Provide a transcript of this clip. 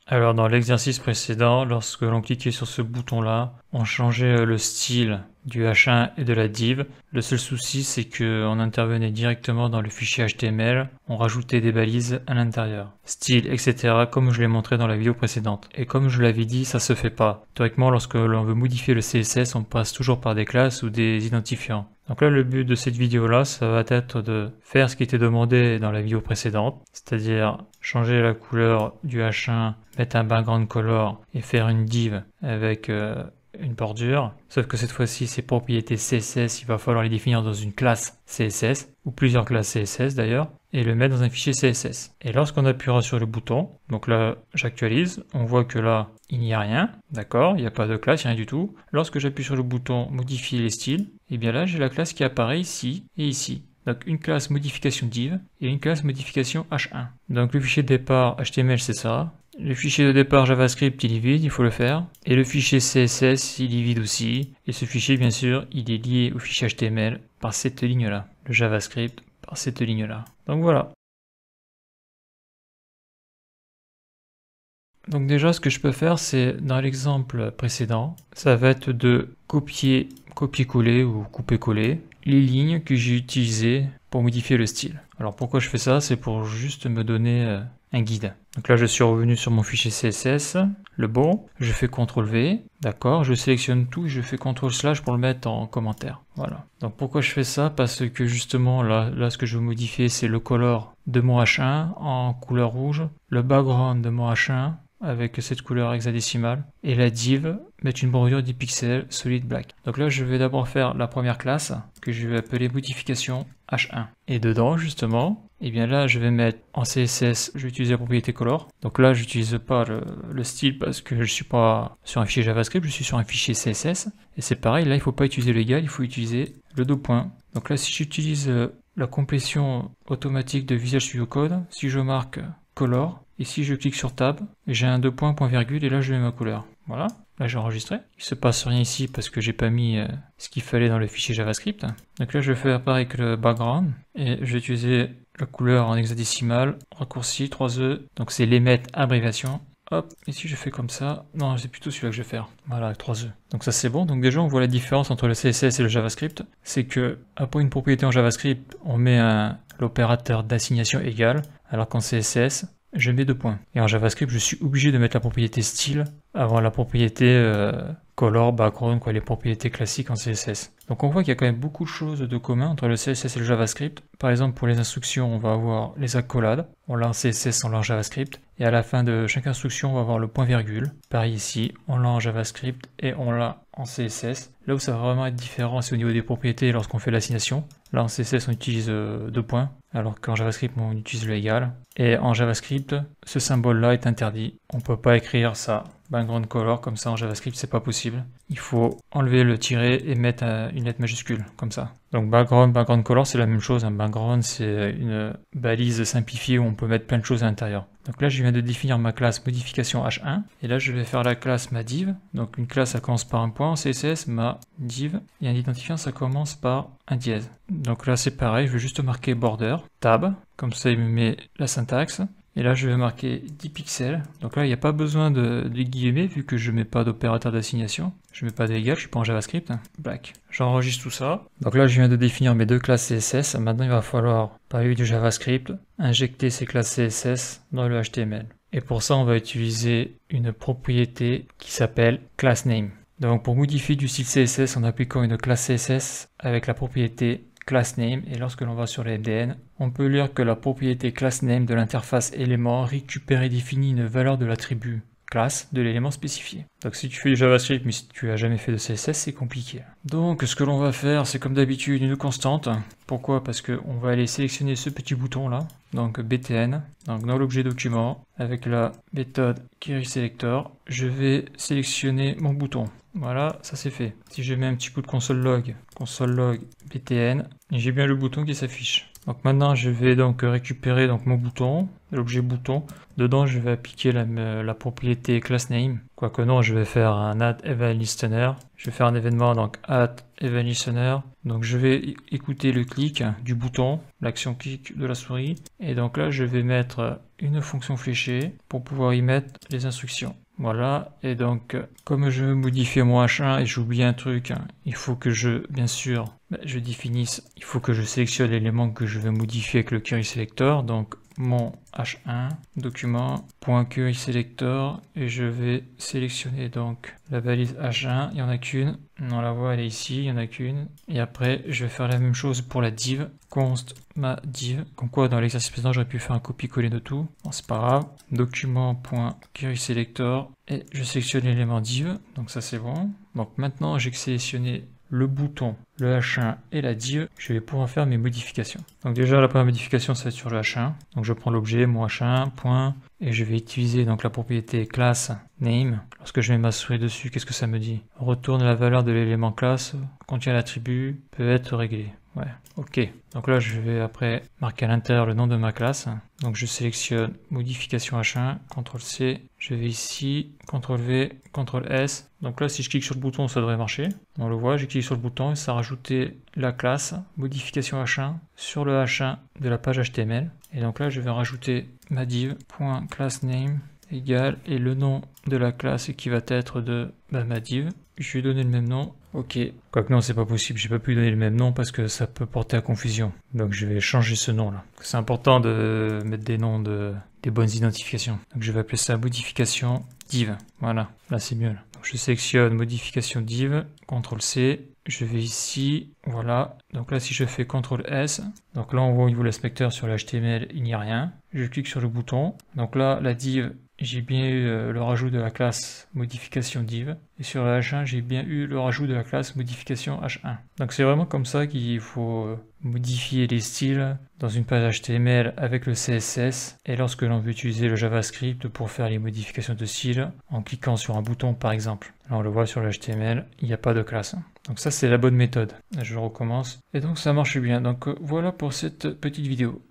Alors dans l'exercice précédent, lorsque l'on cliquait sur ce bouton-là, on changeait le style du H1 et de la div. Le seul souci, c'est qu'on intervenait directement dans le fichier HTML, on rajoutait des balises à l'intérieur, style, etc. comme je l'ai montré dans la vidéo précédente. Et comme je l'avais dit, ça se fait pas. Théoriquement, lorsque l'on veut modifier le CSS, on passe toujours par des classes ou des identifiants. Donc là, le but de cette vidéo-là, ça va être de faire ce qui était demandé dans la vidéo précédente, c'est-à-dire changer la couleur du H1, mettre un background color et faire une div avec une bordure. Sauf que cette fois-ci, ces propriétés CSS, il va falloir les définir dans une classe CSS, ou plusieurs classes CSS d'ailleurs, et le mettre dans un fichier CSS. Et lorsqu'on appuiera sur le bouton, donc là, j'actualise, on voit que là, il n'y a rien, d'accord, il n'y a pas de classe, il n'y a rien du tout. Lorsque j'appuie sur le bouton modifier les styles, et bien là, j'ai la classe qui apparaît ici et ici. Donc une classe modification div et une classe modification H1. Donc le fichier de départ HTML, c'est ça. Le fichier de départ JavaScript, il est vide, il faut le faire. Et le fichier CSS, il est vide aussi. Et ce fichier, bien sûr, il est lié au fichier HTML par cette ligne-là. Le JavaScript par cette ligne-là. Donc voilà. Donc déjà, ce que je peux faire, c'est dans l'exemple précédent, ça va être de copier-coller ou couper-coller les lignes que j'ai utilisées pour modifier le style. Alors pourquoi je fais ça? C'est pour juste me donner un guide. Donc là, je suis revenu sur mon fichier CSS, le bon, je fais CTRL-V, d'accord, je sélectionne tout, je fais CTRL/ pour le mettre en commentaire. Voilà. Donc pourquoi je fais ça? Parce que justement, là ce que je veux modifier, c'est le color de mon H1 en couleur rouge, le background de mon H1 avec cette couleur hexadécimale, et la div, mettre une bordure 10 pixels solid black. Donc là, je vais d'abord faire la première classe, que je vais appeler modification H1. Et dedans, justement, et bien là, je vais mettre en CSS, je vais utiliser la propriété color. Donc là, j'utilise pas le style parce que je suis pas sur un fichier JavaScript, je suis sur un fichier CSS. Et c'est pareil, là, il faut pas utiliser l'égal, il faut utiliser le deux points. Donc là, si j'utilise la complétion automatique de Visual Studio Code, si je marque color, et si je clique sur Tab, j'ai un deux points, point virgule, et là je mets ma couleur. Voilà, là j'ai enregistré. Il se passe rien ici parce que j'ai pas mis ce qu'il fallait dans le fichier JavaScript. Donc là je vais faire pareil que le background, et je vais utiliser la couleur en hexadécimal, raccourci, 3E, donc c'est l'emet abréviation. Hop, et si je fais comme ça, non c'est plutôt celui-là que je vais faire, voilà, avec 3E. Donc ça c'est bon, donc déjà on voit la différence entre le CSS et le JavaScript, c'est que après une propriété en JavaScript, on met l'opérateur d'assignation égal, alors qu'en CSS, je mets deux points. Et en JavaScript, je suis obligé de mettre la propriété style avant la propriété color, background, quoi, les propriétés classiques en CSS. Donc on voit qu'il y a quand même beaucoup de choses de commun entre le CSS et le JavaScript. Par exemple, pour les instructions, on va avoir les accolades. On l'a en CSS, on l'a en JavaScript. Et à la fin de chaque instruction, on va avoir le point virgule. Pareil ici, on l'a en JavaScript et on l'a en CSS. Là où ça va vraiment être différent, c'est au niveau des propriétés lorsqu'on fait l'assignation. Là en CSS, on utilise deux points, alors qu'en JavaScript, on utilise le égal. Et en JavaScript, ce symbole-là est interdit. On ne peut pas écrire ça, background color, comme ça en JavaScript, c'est pas possible. Il faut enlever le tiret et mettre une lettre majuscule, comme ça. Donc background color, c'est la même chose. Un background, c'est une balise simplifiée où on peut mettre plein de choses à l'intérieur. Donc là, je viens de définir ma classe modification H1. Et là, je vais faire la classe ma div. Donc une classe, ça commence par un point en CSS, ma div. Et un identifiant, ça commence par un dièse. Donc là, c'est pareil, je vais juste marquer border, tab. Comme ça, il me met la syntaxe. Et là, je vais marquer 10 pixels. Donc là, il n'y a pas besoin de guillemets vu que je ne mets pas d'opérateur d'assignation. Je ne mets pas d'égal, je suis pas en JavaScript. Black. J'enregistre tout ça. Donc là, je viens de définir mes deux classes CSS. Maintenant, il va falloir, par le du JavaScript, injecter ces classes CSS dans le HTML. Et pour ça, on va utiliser une propriété qui s'appelle className. Donc pour modifier du style CSS en appliquant une classe CSS avec la propriété className, et lorsque l'on va sur les MDN, on peut lire que la propriété className de l'interface élément récupère et définit une valeur de l'attribut classe de l'élément spécifié. Donc si tu fais du JavaScript mais si tu n'as jamais fait de CSS, c'est compliqué. Donc ce que l'on va faire, c'est comme d'habitude une constante. Pourquoi? Parce qu'on va aller sélectionner ce petit bouton là, donc btn, donc dans l'objet document, avec la méthode querySelector, je vais sélectionner mon bouton. Voilà, ça c'est fait. Si je mets un petit coup de console log btn, j'ai bien le bouton qui s'affiche. Donc maintenant je vais donc récupérer donc mon bouton, l'objet bouton. Dedans je vais appliquer la propriété className. Quoique non, je vais faire un add event listener. Je vais faire un événement donc add event listener. Donc je vais écouter le clic du bouton, l'action clic de la souris. Et donc là je vais mettre une fonction fléchée pour pouvoir y mettre les instructions. Voilà, et donc comme je veux modifier mon H1 et j'oublie un truc, il faut que bien sûr, je définisse, il faut que je sélectionne l'élément que je veux modifier avec le querySelector, donc mon H1, document.querySelector, et je vais sélectionner donc la valise H1, il n'y en a qu'une, on la voit, elle est ici, il n'y en a qu'une, et après je vais faire la même chose pour la div, const ma div, comme quoi dans l'exercice précédent j'aurais pu faire un copier-coller de tout, bon c'est pas grave, document.querySelector, et je sélectionne l'élément div, donc ça c'est bon. Donc maintenant j'ai sélectionné le bouton, le H1 et la div, je vais pouvoir faire mes modifications. Donc déjà la première modification ça va être sur le H1, donc je prends l'objet, mon H1, point, et je vais utiliser donc la propriété class name. Lorsque je mets ma souris dessus, qu'est-ce que ça me dit? Retourne la valeur de l'élément classe, contient l'attribut, peut être réglé. Ouais, ok. Donc là, je vais après marquer à l'intérieur le nom de ma classe. Donc je sélectionne modification H1, CTRL-C. Je vais ici, CTRL-V, CTRL-S. Donc là, si je clique sur le bouton, ça devrait marcher. On le voit, j'ai cliqué sur le bouton et ça a rajouté la classe modification H1 sur le H1 de la page HTML. Et donc là, je vais rajouter ma div.className égale et le nom de la classe qui va être de ma div. Je vais donner le même nom. Ok. Quoique non, c'est pas possible. J'ai pas pu donner le même nom parce que ça peut porter à confusion. Donc je vais changer ce nom là. C'est important de mettre des noms des bonnes identifications. Donc je vais appeler ça modification div. Voilà. Là c'est mieux. Là. Donc je sélectionne modification div. CTRL-C. Je vais ici. Voilà. Donc là si je fais CTRL-S. Donc là on voit au niveau de l'inspecteur sur le HTML il n'y a rien. Je clique sur le bouton. Donc là la div. J'ai bien eu le rajout de la classe modification div. Et sur le H1, j'ai bien eu le rajout de la classe modification H1. Donc c'est vraiment comme ça qu'il faut modifier les styles dans une page HTML avec le CSS. Et lorsque l'on veut utiliser le JavaScript pour faire les modifications de style en cliquant sur un bouton par exemple. Là on le voit sur le HTML, il n'y a pas de classe. Donc ça c'est la bonne méthode. Je recommence. Et donc ça marche bien. Donc voilà pour cette petite vidéo.